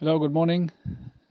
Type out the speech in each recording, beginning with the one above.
Hello, good morning,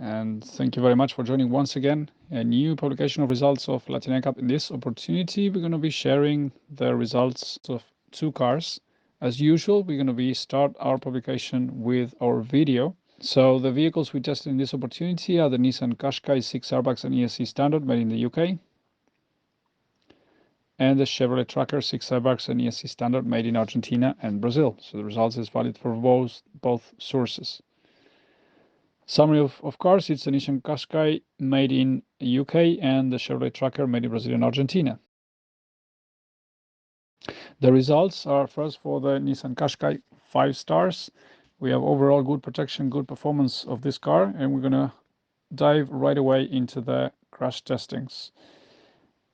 and thank you very much for joining once again. A new publication of results of Latin NCAP. In this opportunity, we're going to be sharing the results of two cars. As usual, we're going to start our publication with our video. So the vehicles we tested in this opportunity are the Nissan Qashqai 6 airbags and ESC standard made in the UK, and the Chevrolet Tracker 6 airbags and ESC standard made in Argentina and Brazil. So the results is valid for both sources. Summary of cars, it's the Nissan Qashqai made in UK and the Chevrolet Tracker made in Brazil and Argentina. The results are first for the Nissan Qashqai, 5 stars. We have overall good protection, good performance of this car, and we're going to dive right away into the crash testings.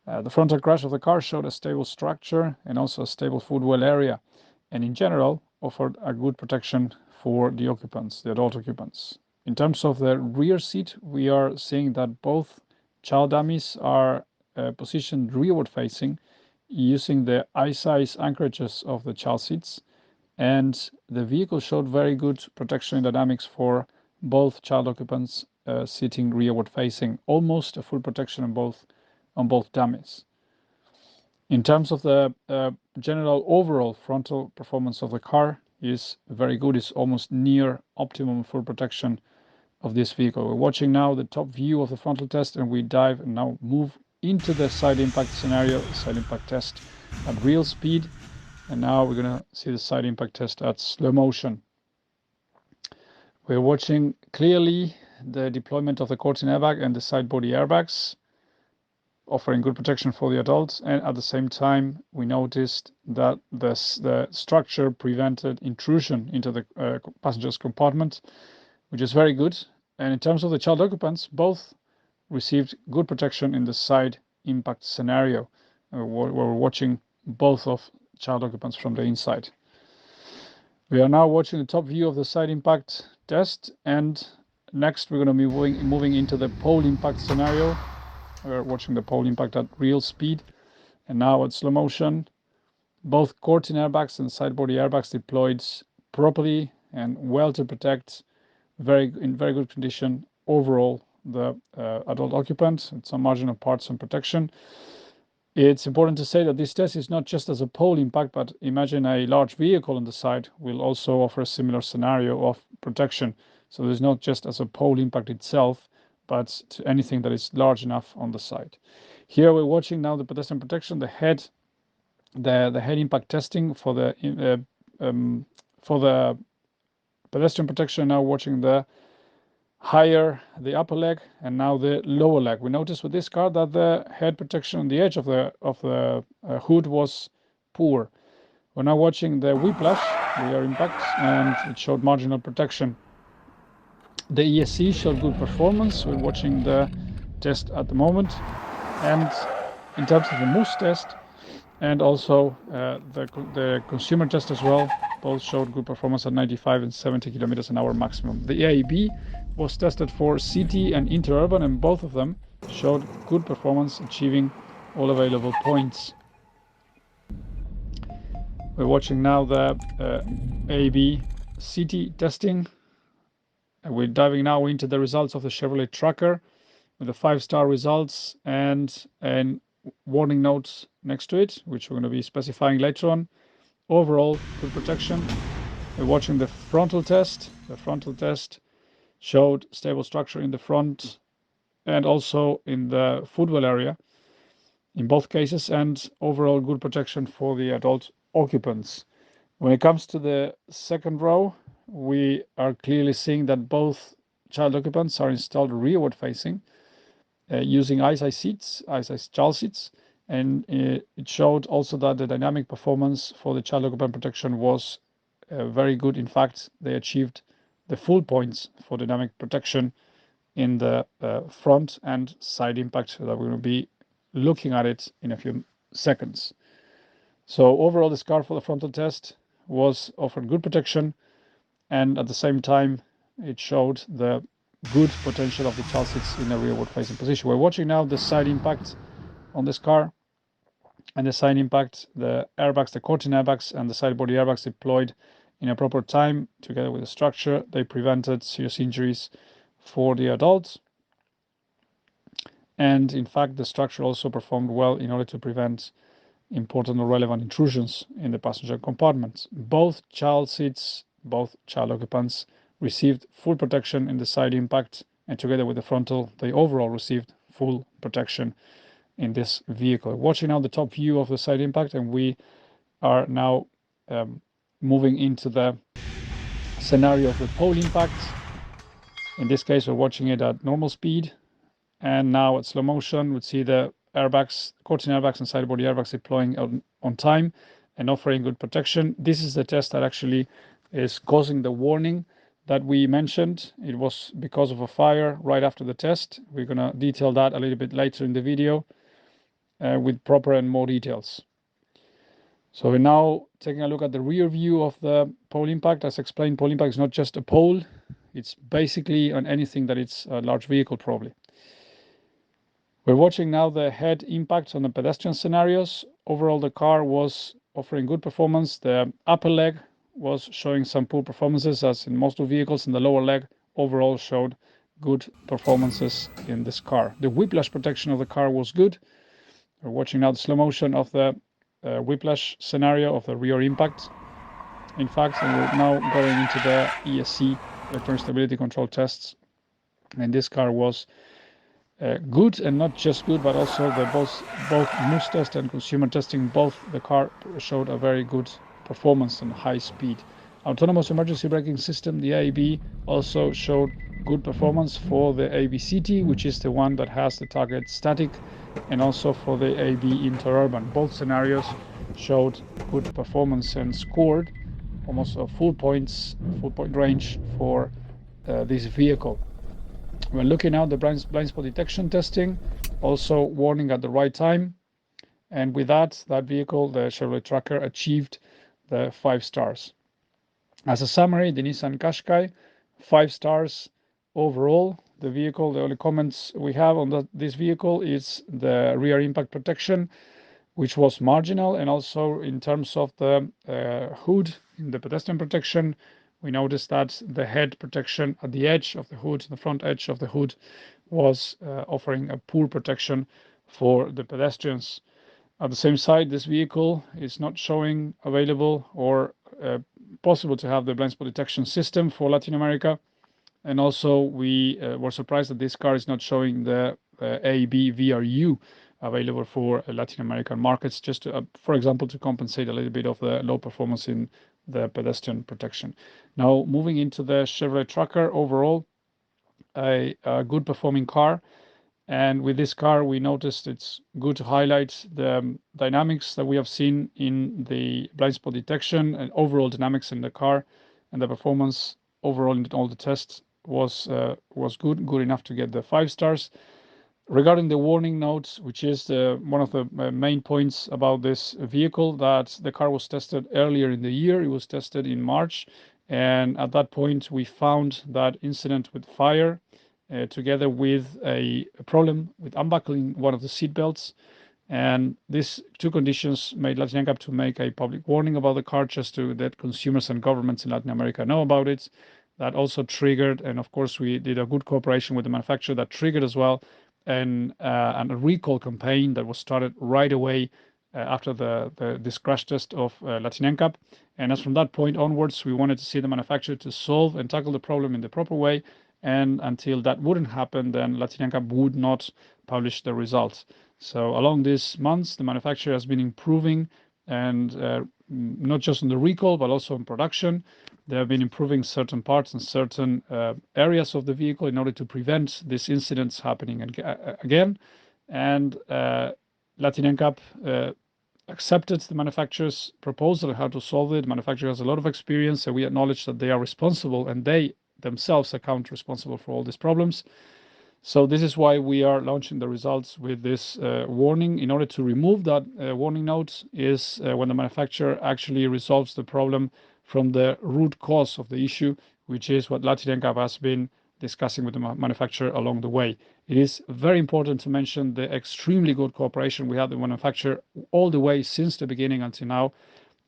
The frontal crash of the car showed a stable structure and also a stable footwell area, and in general offered a good protection for the occupants, the adult occupants. In terms of the rear seat, we are seeing that both child dummies are positioned rearward facing using the eye-size anchorages of the child seats, and the vehicle showed very good protection and dynamics for both child occupants sitting rearward facing, almost a full protection on both dummies. In terms of the general overall frontal performance of the car is very good. It's almost near optimum full protection of this vehicle. We're watching now the top view of the frontal test, and we dive and now move into the side impact scenario, side impact test at real speed. And now we're going to see the side impact test at slow motion. We're watching clearly the deployment of the Cortin airbag and the side body airbags, offering good protection for the adults, and at the same time we noticed that the structure prevented intrusion into the passenger's compartment, which is very good. And in terms of the child occupants, both received good protection in the side impact scenario. We're watching both of child occupants from the inside. We are now watching the top view of the side impact test, and next we're going to be moving into the pole impact scenario. We're watching the pole impact at real speed, and now at slow motion, both Cortin airbags and side body airbags deployed properly and well to protect in very good condition overall the adult occupant, with some margin of parts and protection. It's important to say that this test is not just as a pole impact, but imagine a large vehicle on the side will also offer a similar scenario of protection. So there's not just as a pole impact itself, but to anything that is large enough on the side. Here we're watching now the pedestrian protection, the head impact testing for the pedestrian protection. Now watching the upper leg and now the lower leg. We noticed with this car that the head protection on the edge of the hood was poor. We're now watching the whiplash, rear impact, and it showed marginal protection. The ESC showed good performance. We're watching the test at the moment, and in terms of the Moose test and also the consumer test as well, both showed good performance at 95 and 70 kilometers an hour maximum. The AIB was tested for city and interurban, and both of them showed good performance, achieving all available points. We're watching now the AIB city testing. And we're diving now into the results of the Chevrolet Tracker with the 5-star results and warning notes next to it, which we're going to be specifying later on. Overall, good protection. We're watching the frontal test. The frontal test showed stable structure in the front and also in the footwell area in both cases, and overall good protection for the adult occupants. When it comes to the second row, we are clearly seeing that both child occupants are installed rearward facing using eye-size child seats, and it showed also that the dynamic performance for the child occupant protection was very good. In fact, they achieved the full points for dynamic protection in the front and side impact that we're going to be looking at it in a few seconds. So overall, this car for the frontal test was offered good protection, and at the same time it showed the good potential of the child seats in a rearward facing position. We're watching now the side impact on this car, and the side impact, the airbags, the Cortin airbags and the side body airbags deployed in a proper time, together with the structure, they prevented serious injuries for the adults. And in fact, the structure also performed well in order to prevent important or relevant intrusions in the passenger compartments. Both child seats, both child occupants received full protection in the side impact, and together with the frontal, they overall received full protection in this vehicle. Watching now the top view of the side impact, and we are now moving into the scenario of the pole impact. In this case, we're watching it at normal speed, and now at slow motion, we'd see the airbags, cortina airbags and side body airbags deploying on time and offering good protection. This is the test that actually is causing the warning that we mentioned. It was because of a fire right after the test. We're going to detail that a little bit later in the video with proper and more details. So we're now taking a look at the rear view of the pole impact. As explained, pole impact is not just a pole. It's basically on anything that it's a large vehicle probably. We're watching now the head impacts on the pedestrian scenarios. Overall, the car was offering good performance. The upper leg was showing some poor performances, as in most of vehicles, and the lower leg overall showed good performances in this car. The whiplash protection of the car was good. We're watching now the slow motion of the whiplash scenario of the rear impact. In fact, and we're now going into the ESC, electronic stability control tests, and this car was good, and not just good, but also the both MUS test and consumer testing, both the car showed a very good performance and high speed. Autonomous emergency braking system, the AEB, also showed good performance for the ABCT, which is the one that has the target static, and also for the AEB interurban. Both scenarios showed good performance and scored almost a full point range for this vehicle. When looking at the blind spot detection testing, also warning at the right time, and with that vehicle, the Chevrolet Tracker, achieved the 5 stars. As a summary, the Nissan Qashqai, 5 stars overall. The vehicle, the only comments we have on this vehicle is the rear impact protection, which was marginal, and also in terms of the hood in the pedestrian protection, we noticed that the head protection at the edge of the hood, the front edge of the hood, was offering a poor protection for the pedestrians. At the same side, this vehicle is not showing available or possible to have the blind spot detection system for Latin America. And also we were surprised that this car is not showing the AEB VRU available for Latin American markets, just to, for example, to compensate a little bit of the low performance in the pedestrian protection. Now, moving into the Chevrolet Tracker, overall, a good performing car. And with this car, we noticed it's good to highlight the dynamics that we have seen in the blind spot detection and overall dynamics in the car, and the performance overall in all the tests was good enough to get the 5 stars. Regarding the warning notes, which is one of the main points about this vehicle, that the car was tested earlier in the year. It was tested in March, and at that point we found that incident with fire, together with a problem with unbuckling one of the seat belts. And these two conditions made Latin NCAP to make a public warning about the car, just to let consumers and governments in Latin America know about it. That also triggered, and of course we did a good cooperation with the manufacturer, that triggered as well and a recall campaign that was started right away after this crash test of Latin NCAP. And as from that point onwards, we wanted to see the manufacturer to solve and tackle the problem in the proper way. And until that wouldn't happen, then Latin NCAP would not publish the results. So along these months, the manufacturer has been improving, and not just on the recall, but also in production. They have been improving certain parts and certain areas of the vehicle in order to prevent these incidents happening again. And Latin NCAP accepted the manufacturer's proposal on how to solve it. The manufacturer has a lot of experience, so we acknowledge that they are responsible, and they themselves account responsible for all these problems. So this is why we are launching the results with this warning. In order to remove that warning note is when the manufacturer actually resolves the problem from the root cause of the issue, which is what Latin NCAP has been discussing with the manufacturer along the way. It is very important to mention the extremely good cooperation we had with the manufacturer all the way since the beginning until now.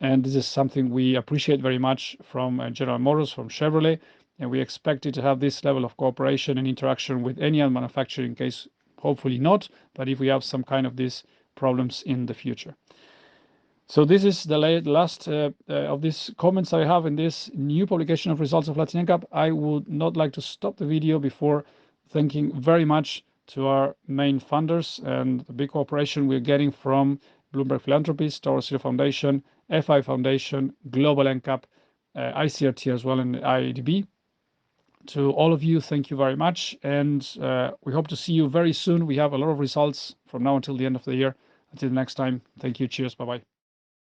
And this is something we appreciate very much from General Motors, from Chevrolet, and we expect it to have this level of cooperation and interaction with any other manufacturer in case, hopefully not, but if we have some kind of these problems in the future. So this is the last of these comments I have in this new publication of results of Latin NCAP. I would not like to stop the video before thanking very much to our main funders and the big cooperation we're getting from Bloomberg Philanthropies, Tower City Foundation, FI Foundation, Global NCAP, ICRT as well, and IADB. To all of you, thank you very much, and we hope to see you very soon. We have a lot of results from now until the end of the year. Until next time, thank you, cheers, bye-bye.